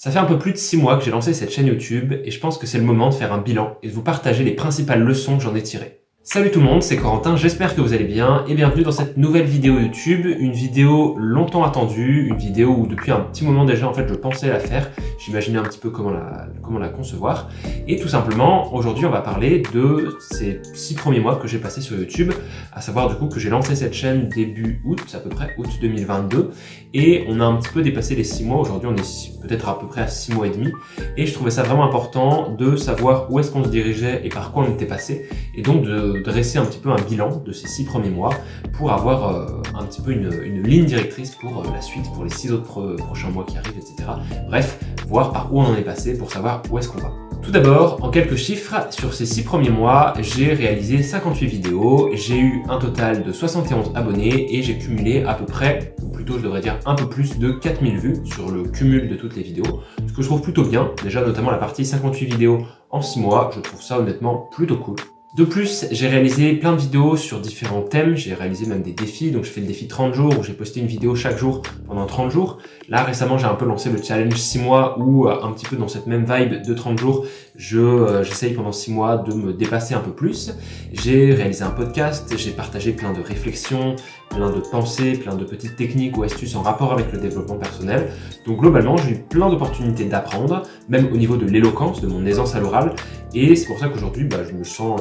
Ça fait un peu plus de 6 mois que j'ai lancé cette chaîne YouTube et je pense que c'est le moment de faire un bilan et de vous partager les principales leçons que j'en ai tirées. Salut tout le monde, c'est Corentin, j'espère que vous allez bien et bienvenue dans cette nouvelle vidéo YouTube, une vidéo longtemps attendue, une vidéo où depuis un petit moment déjà en fait je pensais la faire, j'imaginais un petit peu comment la concevoir et tout simplement aujourd'hui on va parler de ces 6 premiers mois que j'ai passés sur YouTube, à savoir du coup que j'ai lancé cette chaîne début août, à peu près août 2022 et on a un petit peu dépassé les 6 mois, aujourd'hui on est peut-être à peu près à 6 mois et demi et je trouvais ça vraiment important de savoir où est-ce qu'on se dirigeait et par quoi on était passé et donc de dresser un petit peu un bilan de ces 6 premiers mois pour avoir un petit peu une ligne directrice pour la suite, pour les 6 autres prochains mois qui arrivent, etc. Bref, voir par où on en est passé pour savoir où est-ce qu'on va. Tout d'abord, en quelques chiffres, sur ces 6 premiers mois, j'ai réalisé 58 vidéos, j'ai eu un total de 71 abonnés et j'ai cumulé à peu près, ou plutôt je devrais dire un peu plus de 4000 vues sur le cumul de toutes les vidéos, ce que je trouve plutôt bien, déjà notamment la partie 58 vidéos en 6 mois, je trouve ça honnêtement plutôt cool. De plus, j'ai réalisé plein de vidéos sur différents thèmes, j'ai réalisé même des défis, donc je fais le défi 30 jours où j'ai posté une vidéo chaque jour pendant 30 jours. Là récemment j'ai un peu lancé le challenge 6 mois où un petit peu dans cette même vibe de 30 jours, j'essaye pendant 6 mois de me dépasser un peu plus. J'ai réalisé un podcast, j'ai partagé plein de réflexions, plein de pensées, plein de petites techniques ou astuces en rapport avec le développement personnel. Donc globalement j'ai eu plein d'opportunités d'apprendre, même au niveau de l'éloquence, de mon aisance à l'oral. Et c'est pour ça qu'aujourd'hui, je me sens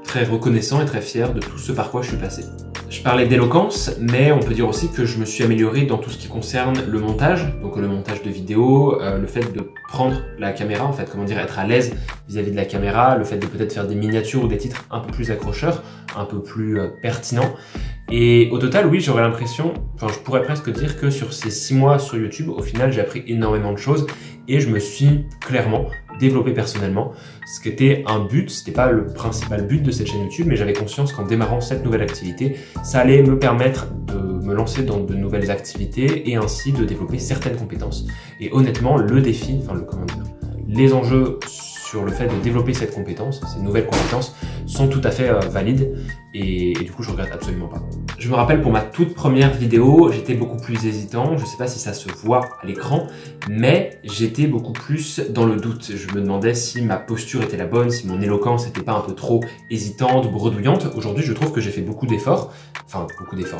très reconnaissant et très fier de tout ce par quoi je suis passé. Je parlais d'éloquence, mais on peut dire aussi que je me suis amélioré dans tout ce qui concerne le montage, donc le montage de vidéos, le fait de prendre la caméra, en fait, comment dire, être à l'aise vis-à-vis de la caméra, le fait de peut-être faire des miniatures ou des titres un peu plus accrocheurs, un peu plus pertinents. Et au total, oui, j'aurais l'impression, je pourrais presque dire que sur ces 6 mois sur YouTube, au final, j'ai appris énormément de choses et je me suis clairement développé personnellement, ce qui était un but, c'était pas le principal but de cette chaîne YouTube, mais j'avais conscience qu'en démarrant cette nouvelle activité, ça allait me permettre de me lancer dans de nouvelles activités et ainsi de développer certaines compétences. Et honnêtement, le défi, les enjeux sur le fait de développer cette compétence, ces nouvelles compétences, sont tout à fait valides et du coup je regrette absolument pas. Je me rappelle pour ma toute première vidéo, j'étais beaucoup plus hésitant, je sais pas si ça se voit à l'écran, mais j'étais beaucoup plus dans le doute. Je me demandais si ma posture était la bonne, si mon éloquence n'était pas un peu trop hésitante, bredouillante. Aujourd'hui je trouve que j'ai fait beaucoup d'efforts,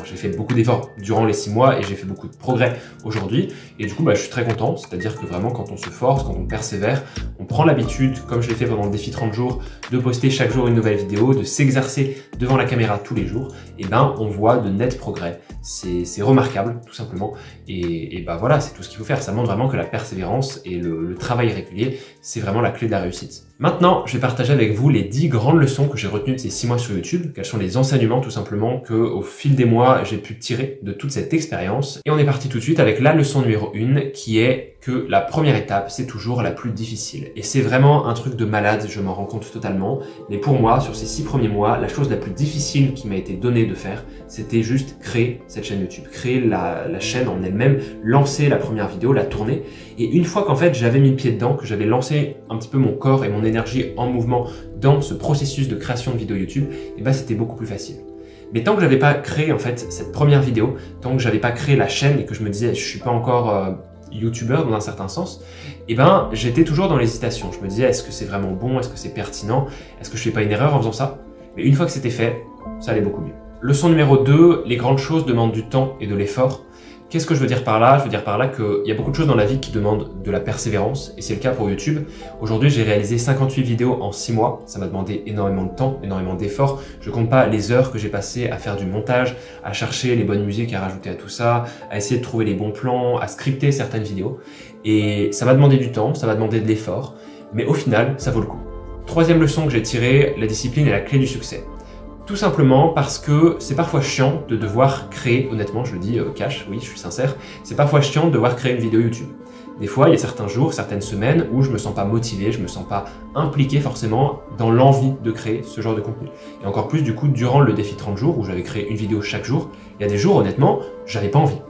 j'ai fait beaucoup d'efforts durant les 6 mois et j'ai fait beaucoup de progrès aujourd'hui et du coup je suis très content, c'est-à-dire que vraiment quand on se force, quand on persévère, on prend l'habitude, comme je l'ai fait pendant le défi 30 jours, de poster chaque jour une nouvelle vidéo, de s'exercer devant la caméra tous les jours, et on voit de nets progrès. C'est remarquable, tout simplement. Et voilà, c'est tout ce qu'il faut faire. Ça montre vraiment que la persévérance et le travail régulier, c'est vraiment la clé de la réussite. Maintenant, je vais partager avec vous les 10 grandes leçons que j'ai retenues de ces 6 mois sur YouTube. Quels sont les enseignements, tout simplement, que au fil des mois, j'ai pu tirer de toute cette expérience. Et on est parti tout de suite avec la leçon numéro 1, qui est que la première étape, c'est toujours la plus difficile. Et c'est vraiment un truc de malade, je m'en rends compte totalement. Mais pour moi, sur ces 6 premiers mois, la chose la plus difficile qui m'a été donnée de faire, c'était juste créer cette chaîne YouTube, créer la chaîne en elle-même, lancer la première vidéo, la tourner. Et une fois qu'en fait j'avais mis le pied dedans, que j'avais lancé un petit peu mon corps et mon énergie en mouvement dans ce processus de création de vidéos YouTube, c'était beaucoup plus facile. Mais tant que j'avais pas créé en fait cette première vidéo, tant que j'avais pas créé la chaîne et que je me disais je suis pas encore youtubeur dans un certain sens, j'étais toujours dans l'hésitation. Je me disais est-ce que c'est vraiment bon, est-ce que c'est pertinent, est-ce que je fais pas une erreur en faisant ça? Mais une fois que c'était fait, ça allait beaucoup mieux. Leçon numéro 2, les grandes choses demandent du temps et de l'effort. Qu'est-ce que je veux dire par là? Je veux dire par là qu'il y a beaucoup de choses dans la vie qui demandent de la persévérance, et c'est le cas pour YouTube. Aujourd'hui, j'ai réalisé 58 vidéos en 6 mois, ça m'a demandé énormément de temps, énormément d'efforts. Je compte pas les heures que j'ai passées à faire du montage, à chercher les bonnes musiques à rajouter à tout ça, à essayer de trouver les bons plans, à scripter certaines vidéos. Et ça m'a demandé du temps, ça m'a demandé de l'effort, mais au final, ça vaut le coup. Troisième leçon que j'ai tirée, la discipline est la clé du succès. Tout simplement parce que c'est parfois chiant de devoir créer, honnêtement je le dis cash, oui je suis sincère, c'est parfois chiant de devoir créer une vidéo YouTube. Des fois il y a certains jours, certaines semaines où je me sens pas motivé, je me sens pas impliqué forcément dans l'envie de créer ce genre de contenu. Et encore plus du coup durant le défi 30 jours où j'avais créé une vidéo chaque jour, il y a des jours honnêtement j'avais pas envie.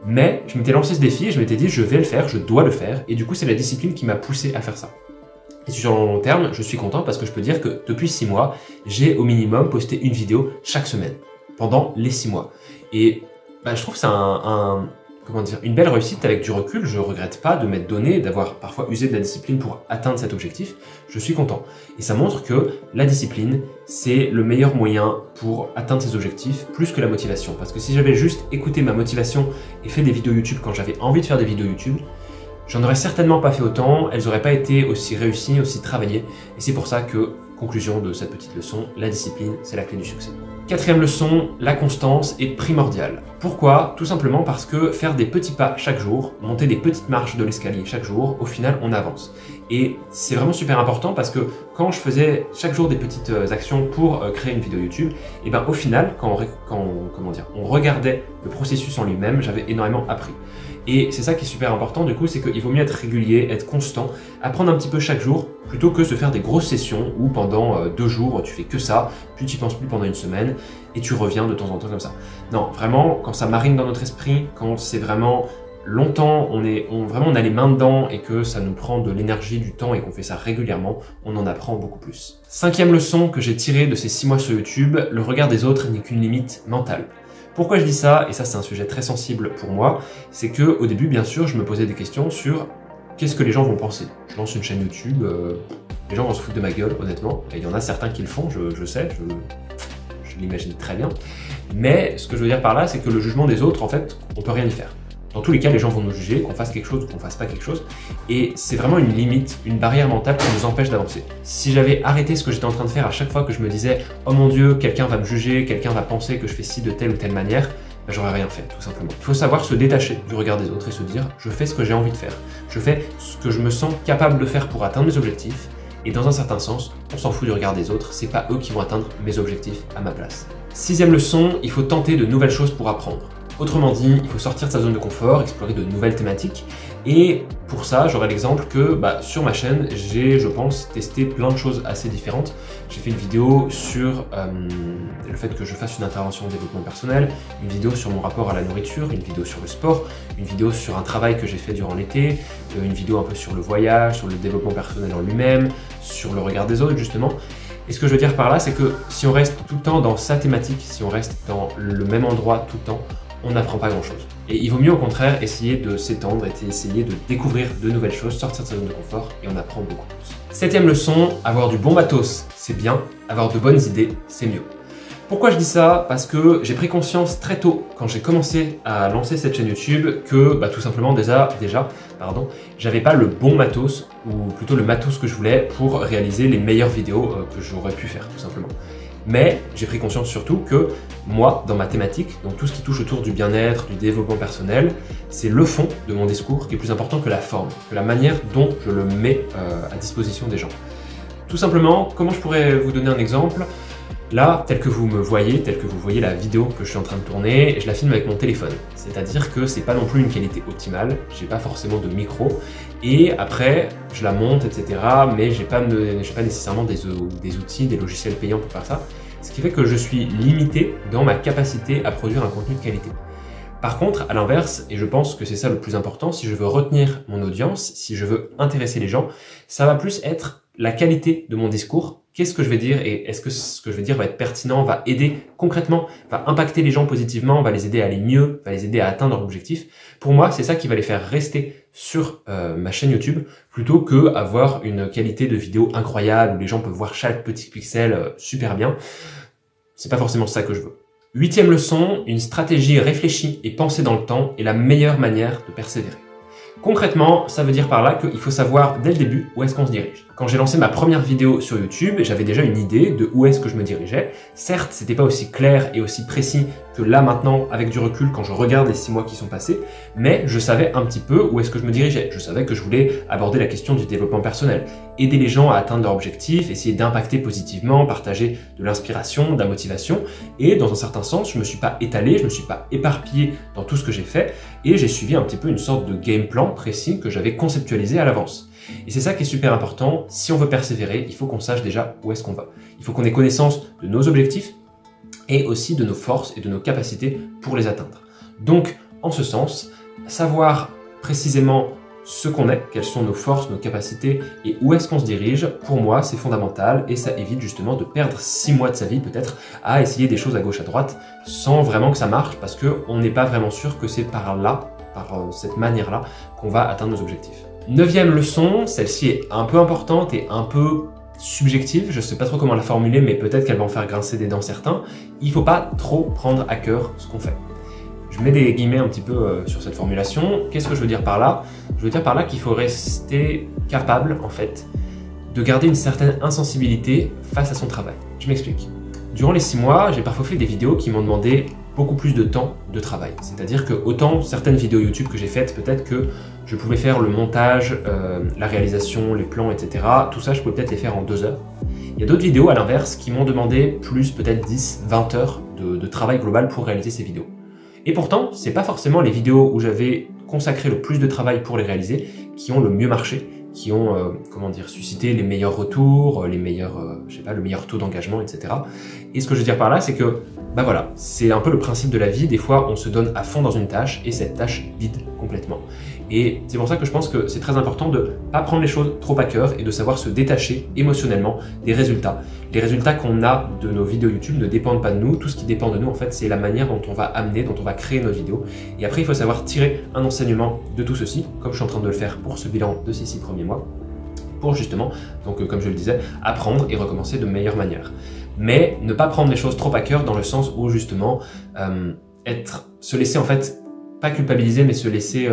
Mais je m'étais lancé ce défi et je m'étais dit je vais le faire, je dois le faire et du coup c'est la discipline qui m'a poussé à faire ça. Et sur le long terme, je suis content parce que je peux dire que depuis 6 mois, j'ai au minimum posté une vidéo chaque semaine, pendant les 6 mois. Et je trouve que c'est comment dire, une belle réussite avec du recul. Je regrette pas de m'être donné, d'avoir parfois usé de la discipline pour atteindre cet objectif. Je suis content. Et ça montre que la discipline, c'est le meilleur moyen pour atteindre ses objectifs, plus que la motivation. Parce que si j'avais juste écouté ma motivation et fait des vidéos YouTube quand j'avais envie de faire des vidéos YouTube, j'en aurais certainement pas fait autant, elles n'auraient pas été aussi réussies, aussi travaillées. Et c'est pour ça que, conclusion de cette petite leçon, la discipline, c'est la clé du succès. Quatrième leçon, la constance est primordiale. Pourquoi? Tout simplement parce que faire des petits pas chaque jour, monter des petites marches de l'escalier chaque jour, au final, on avance. Et c'est vraiment super important parce que quand je faisais chaque jour des petites actions pour créer une vidéo YouTube, et ben au final, quand on regardait le processus en lui-même, j'avais énormément appris. Et c'est ça qui est super important du coup, c'est qu'il vaut mieux être régulier, être constant, apprendre un petit peu chaque jour, plutôt que se faire des grosses sessions où pendant 2 jours tu fais que ça, puis tu n'y penses plus pendant une semaine, et tu reviens de temps en temps comme ça. Non, vraiment, quand ça marine dans notre esprit, quand c'est vraiment longtemps, on a les mains dedans et que ça nous prend de l'énergie, du temps et qu'on fait ça régulièrement, on en apprend beaucoup plus. 5e leçon que j'ai tirée de ces 6 mois sur YouTube, le regard des autres n'est qu'une limite mentale. Pourquoi je dis ça, et ça c'est un sujet très sensible pour moi, c'est que au début, bien sûr, je me posais des questions sur qu'est-ce que les gens vont penser. Je lance une chaîne YouTube, les gens vont se foutre de ma gueule, honnêtement, et il y en a certains qui le font, je sais, je l'imagine très bien. Mais ce que je veux dire par là, c'est que le jugement des autres, en fait, on peut rien y faire. Dans tous les cas, les gens vont nous juger, qu'on fasse quelque chose ou qu'on fasse pas quelque chose. Et c'est vraiment une limite, une barrière mentale qui nous empêche d'avancer. Si j'avais arrêté ce que j'étais en train de faire à chaque fois que je me disais « Oh mon Dieu, quelqu'un va me juger, quelqu'un va penser que je fais ci de telle ou telle manière », ben, j'aurais rien fait, tout simplement. Il faut savoir se détacher du regard des autres et se dire « Je fais ce que j'ai envie de faire. Je fais ce que je me sens capable de faire pour atteindre mes objectifs. » Et dans un certain sens, on s'en fout du regard des autres, c'est pas eux qui vont atteindre mes objectifs à ma place. 6e leçon, il faut tenter de nouvelles choses pour apprendre. Autrement dit, il faut sortir de sa zone de confort, explorer de nouvelles thématiques. Et pour ça, j'aurais l'exemple que sur ma chaîne, j'ai, je pense, testé plein de choses assez différentes. J'ai fait une vidéo sur le fait que je fasse une intervention en développement personnel, une vidéo sur mon rapport à la nourriture, une vidéo sur le sport, une vidéo sur un travail que j'ai fait durant l'été, une vidéo un peu sur le voyage, sur le développement personnel en lui-même, sur le regard des autres justement. Et ce que je veux dire par là, c'est que si on reste tout le temps dans sa thématique, si on reste dans le même endroit tout le temps, on n'apprend pas grand-chose. Et il vaut mieux au contraire essayer de s'étendre et essayer de découvrir de nouvelles choses, sortir de sa zone de confort et on apprend beaucoup plus. 7e leçon, avoir du bon matos, c'est bien, avoir de bonnes idées, c'est mieux. Pourquoi je dis ça? Parce que j'ai pris conscience très tôt, quand j'ai commencé à lancer cette chaîne YouTube, que tout simplement déjà, j'avais pas le bon matos, ou plutôt le matos que je voulais pour réaliser les meilleures vidéos que j'aurais pu faire, tout simplement. Mais j'ai pris conscience surtout que moi, dans ma thématique, donc tout ce qui touche autour du bien-être, du développement personnel, c'est le fond de mon discours qui est plus important que la forme, que la manière dont je le mets à disposition des gens. Tout simplement, comment je pourrais vous donner un exemple? Là, tel que vous me voyez, tel que vous voyez la vidéo que je suis en train de tourner, je la filme avec mon téléphone. C'est-à-dire que c'est pas non plus une qualité optimale, j'ai pas forcément de micro, et après, je la monte, etc. Mais j'ai pas nécessairement des outils, des logiciels payants pour faire ça. Ce qui fait que je suis limité dans ma capacité à produire un contenu de qualité. Par contre, à l'inverse, et je pense que c'est ça le plus important, si je veux retenir mon audience, si je veux intéresser les gens, ça va plus être la qualité de mon discours. Qu'est-ce que je vais dire et est-ce que ce que je vais dire va être pertinent, va aider concrètement, va impacter les gens positivement, va les aider à aller mieux, va les aider à atteindre leur objectif. Pour moi, c'est ça qui va les faire rester sur ma chaîne YouTube plutôt que avoir une qualité de vidéo incroyable où les gens peuvent voir chaque petit pixel super bien. C'est pas forcément ça que je veux. 8e leçon, une stratégie réfléchie et pensée dans le temps est la meilleure manière de persévérer. Concrètement, ça veut dire par là qu'il faut savoir dès le début où est-ce qu'on se dirige. Quand j'ai lancé ma première vidéo sur YouTube, j'avais déjà une idée de où est-ce que je me dirigeais. Certes, c'était pas aussi clair et aussi précis que là maintenant, avec du recul, quand je regarde les 6 mois qui sont passés, mais je savais un petit peu où est-ce que je me dirigeais. Je savais que je voulais aborder la question du développement personnel, aider les gens à atteindre leurs objectifs, essayer d'impacter positivement, partager de l'inspiration, de la motivation, et dans un certain sens, je me suis pas étalé, je me suis pas éparpillé dans tout ce que j'ai fait, et j'ai suivi un petit peu une sorte de game plan précis que j'avais conceptualisé à l'avance. Et c'est ça qui est super important, si on veut persévérer, il faut qu'on sache déjà où est-ce qu'on va. Il faut qu'on ait connaissance de nos objectifs et aussi de nos forces et de nos capacités pour les atteindre. Donc, en ce sens, savoir précisément ce qu'on est, quelles sont nos forces, nos capacités et où est-ce qu'on se dirige, pour moi, c'est fondamental et ça évite justement de perdre 6 mois de sa vie peut-être à essayer des choses à gauche à droite sans vraiment que ça marche parce qu'on n'est pas vraiment sûr que c'est par là par cette manière-là qu'on va atteindre nos objectifs. Neuvième leçon, celle-ci est un peu importante et un peu subjective, je ne sais pas trop comment la formuler, mais peut-être qu'elle va en faire grincer des dents certains. Il ne faut pas trop prendre à cœur ce qu'on fait. Je mets des guillemets un petit peu sur cette formulation. Qu'est-ce que je veux dire par là? Je veux dire par là qu'il faut rester capable, en fait, de garder une certaine insensibilité face à son travail. Je m'explique. Durant les 6 mois, j'ai parfois fait des vidéos qui m'ont demandé beaucoup plus de temps de travail. C'est-à-dire que autant certaines vidéos YouTube que j'ai faites, peut-être que je pouvais faire le montage, la réalisation, les plans, etc. Tout ça, je pouvais peut-être les faire en 2 heures. Il y a d'autres vidéos à l'inverse qui m'ont demandé plus, peut-être 10, 20 heures de travail global pour réaliser ces vidéos. Et pourtant, c'est pas forcément les vidéos où j'avais consacré le plus de travail pour les réaliser qui ont le mieux marché, qui ont comment dire, suscité les meilleurs retours, les meilleurs, je sais pas, le meilleur taux d'engagement, etc. Et ce que je veux dire par là, c'est que, bah voilà, c'est un peu le principe de la vie. Des fois, on se donne à fond dans une tâche et cette tâche vide complètement. Et c'est pour ça que je pense que c'est très important de ne pas prendre les choses trop à cœur et de savoir se détacher émotionnellement des résultats. Les résultats qu'on a de nos vidéos YouTube ne dépendent pas de nous. Tout ce qui dépend de nous, en fait, c'est la manière dont on va amener, dont on va créer nos vidéos. Et après, il faut savoir tirer un enseignement de tout ceci, comme je suis en train de le faire pour ce bilan de ces 6 premiers mois, pour justement, donc comme je le disais, apprendre et recommencer de meilleure manière. Mais ne pas prendre les choses trop à cœur dans le sens où justement se laisser en fait, pas culpabiliser, mais se laisser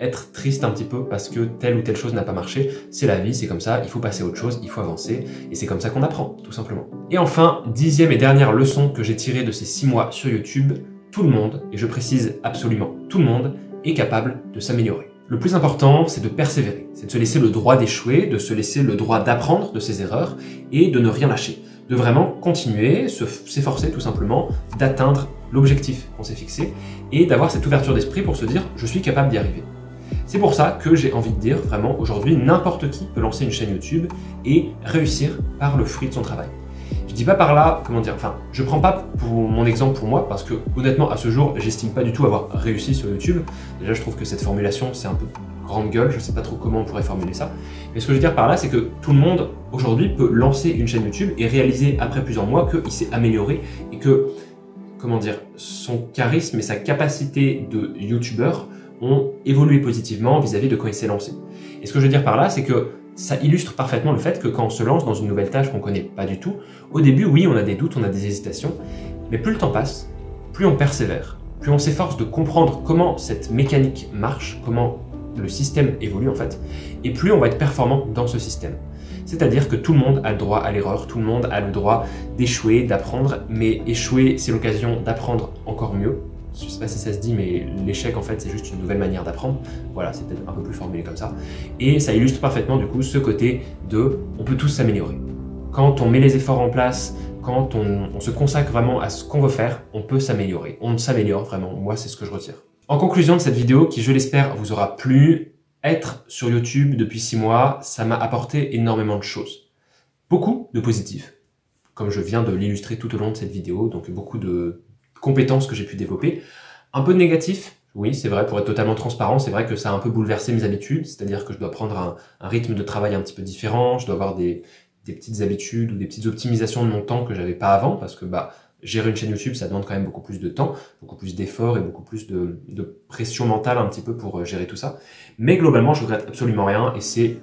être triste un petit peu parce que telle ou telle chose n'a pas marché. C'est la vie, c'est comme ça, il faut passer à autre chose, il faut avancer, et c'est comme ça qu'on apprend, tout simplement. Et enfin, 10e et dernière leçon que j'ai tirée de ces 6 mois sur YouTube, tout le monde, et je précise absolument tout le monde, est capable de s'améliorer. Le plus important, c'est de persévérer, c'est de se laisser le droit d'échouer, de se laisser le droit d'apprendre de ses erreurs et de ne rien lâcher. De vraiment continuer, s'efforcer tout simplement d'atteindre l'objectif qu'on s'est fixé et d'avoir cette ouverture d'esprit pour se dire « je suis capable d'y arriver ». C'est pour ça que j'ai envie de dire vraiment aujourd'hui, n'importe qui peut lancer une chaîne YouTube et réussir par le fruit de son travail. Je dis pas par là, comment dire, enfin, je prends pas pour mon exemple pour moi parce que honnêtement à ce jour, j'estime pas du tout avoir réussi sur YouTube. Déjà, je trouve que cette formulation, c'est un peu grande gueule, je sais pas trop comment on pourrait formuler ça. Mais ce que je veux dire par là, c'est que tout le monde aujourd'hui peut lancer une chaîne YouTube et réaliser après plusieurs mois qu'il s'est amélioré et que, comment dire, son charisme et sa capacité de YouTubeur ont évolué positivement vis-à-vis de quand il s'est lancé. Et ce que je veux dire par là, c'est que ça illustre parfaitement le fait que quand on se lance dans une nouvelle tâche qu'on connaît pas du tout, au début, oui, on a des doutes, on a des hésitations, mais plus le temps passe, plus on persévère, plus on s'efforce de comprendre comment cette mécanique marche, comment le système évolue en fait, et plus on va être performant dans ce système. C'est-à-dire que tout le monde a le droit à l'erreur, tout le monde a le droit d'échouer, d'apprendre, mais échouer, c'est l'occasion d'apprendre encore mieux. Je ne sais pas si ça se dit, mais l'échec, en fait, c'est juste une nouvelle manière d'apprendre. Voilà, c'est peut-être un peu plus formulé comme ça. Et ça illustre parfaitement, du coup, ce côté de « on peut tous s'améliorer ». Quand on met les efforts en place, quand on se consacre vraiment à ce qu'on veut faire, on peut s'améliorer. On s'améliore vraiment. Moi, c'est ce que je retire. En conclusion de cette vidéo, qui, je l'espère, vous aura plu, être sur YouTube depuis 6 mois, ça m'a apporté énormément de choses. Beaucoup de positifs, comme je viens de l'illustrer tout au long de cette vidéo, donc beaucoup de compétences que j'ai pu développer. Un peu de négatif, oui, c'est vrai, pour être totalement transparent, c'est vrai que ça a un peu bouleversé mes habitudes, c'est-à-dire que je dois prendre un rythme de travail un petit peu différent, je dois avoir des petites habitudes ou des petites optimisations de mon temps que j'avais pas avant, parce que gérer une chaîne YouTube, ça demande quand même beaucoup plus de temps, beaucoup plus d'efforts et beaucoup plus de pression mentale un petit peu pour gérer tout ça. Mais globalement, je regrette absolument rien et c'est,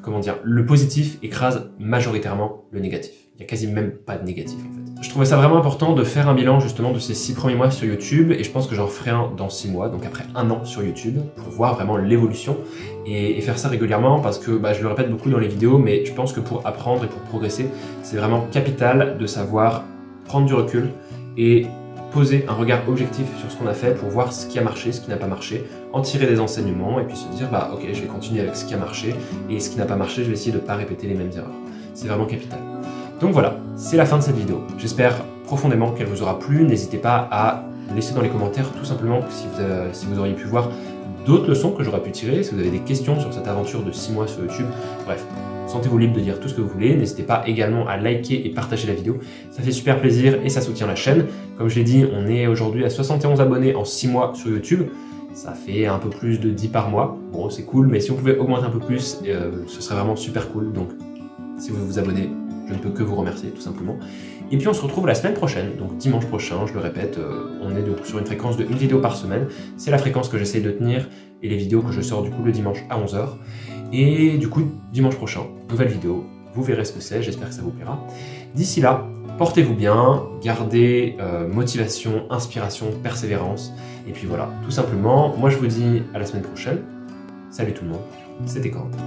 comment dire, le positif écrase majoritairement le négatif. Il n'y a quasi même pas de négatif en fait. Je trouvais ça vraiment important de faire un bilan justement de ces 6 premiers mois sur YouTube et je pense que j'en ferai un dans 6 mois, donc après 1 an sur YouTube, pour voir vraiment l'évolution et faire ça régulièrement parce que je le répète beaucoup dans les vidéos, mais je pense que pour apprendre et pour progresser, c'est vraiment capital de savoir prendre du recul et poser un regard objectif sur ce qu'on a fait pour voir ce qui a marché, ce qui n'a pas marché, en tirer des enseignements et puis se dire ok, je vais continuer avec ce qui a marché et ce qui n'a pas marché, je vais essayer de ne pas répéter les mêmes erreurs. C'est vraiment capital. Donc voilà, c'est la fin de cette vidéo. J'espère profondément qu'elle vous aura plu. N'hésitez pas à laisser dans les commentaires tout simplement si vous auriez pu voir d'autres leçons que j'aurais pu tirer, si vous avez des questions sur cette aventure de 6 mois sur YouTube. Bref, sentez-vous libre de dire tout ce que vous voulez. N'hésitez pas également à liker et partager la vidéo. Ça fait super plaisir et ça soutient la chaîne. Comme je l'ai dit, on est aujourd'hui à 71 abonnés en 6 mois sur YouTube. Ça fait un peu plus de 10 par mois. Bon, c'est cool, mais si on pouvait augmenter un peu plus, ce serait vraiment super cool. Donc, si vous vous abonnez, je ne peux que vous remercier, tout simplement. Et puis on se retrouve la semaine prochaine, donc dimanche prochain, je le répète, on est donc sur une fréquence de 1 vidéo par semaine. C'est la fréquence que j'essaye de tenir et les vidéos que je sors du coup le dimanche à 11 h. Et du coup, dimanche prochain, nouvelle vidéo, vous verrez ce que c'est, j'espère que ça vous plaira. D'ici là, portez-vous bien, gardez motivation, inspiration, persévérance. Et puis voilà, tout simplement, moi je vous dis à la semaine prochaine. Salut tout le monde, c'était Corentin.